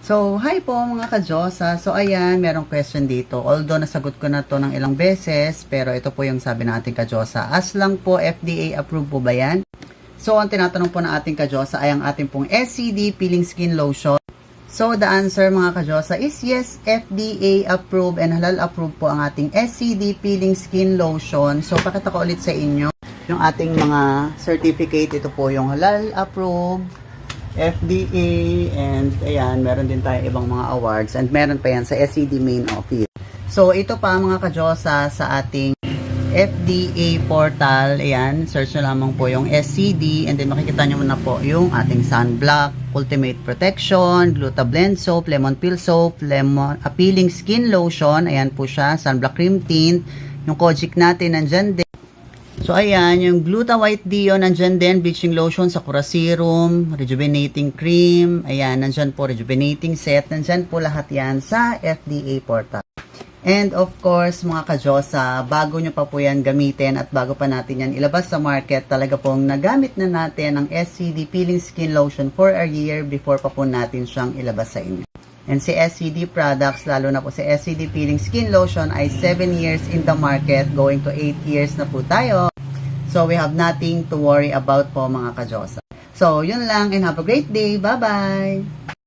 So, hi po mga ka-Diyosa. So, ayan, merong question dito. Although, nasagot ko na to ng ilang beses, pero ito po yung sabi ng ating ka-Diyosa. As lang po, FDA approved po ba yan? So, ang tinatanong po ng ating ka-Diyosa ay ang ating pong SCD Peeling Skin Lotion. So, the answer mga ka-Diyosa is yes, FDA approved and halal approved po ang ating SCD Peeling Skin Lotion. So, pakita ko ulit sa inyo yung ating mga certificate. Ito po yung halal approved, FDA, and ayan, meron din tayo ibang mga awards, and meron pa yan sa SCD main office. So, ito pa mga ka-Diyosa sa ating FDA portal. Ayan, search nyo lamang po yung SCD, and then makikita nyo na po yung ating sunblock, ultimate protection, gluta blend soap, lemon peel soap, lemon appealing skin lotion, ayan po siya, sunblock cream tint, yung Kojic natin nandyan din. So, ayan, yung Gluta White Dio, nandyan din, bleaching lotion, Sakura Serum, rejuvenating cream, ayan, nandyan po, rejuvenating set, nandyan po lahat yan sa FDA portal. And of course, mga ka-Diyosa, bago nyo pa po yan gamitin at bago pa natin yan ilabas sa market, talaga pong nagamit na natin ang SCD Peeling Skin Lotion for a year before pa po natin siyang ilabas sa inyo. And si SCD products, lalo na po si SCD Peeling Skin Lotion ay 7 years in the market, going to 8 years na po tayo. So, we have nothing to worry about po mga ka-Diyosa. So, yun lang and have a great day. Bye-bye!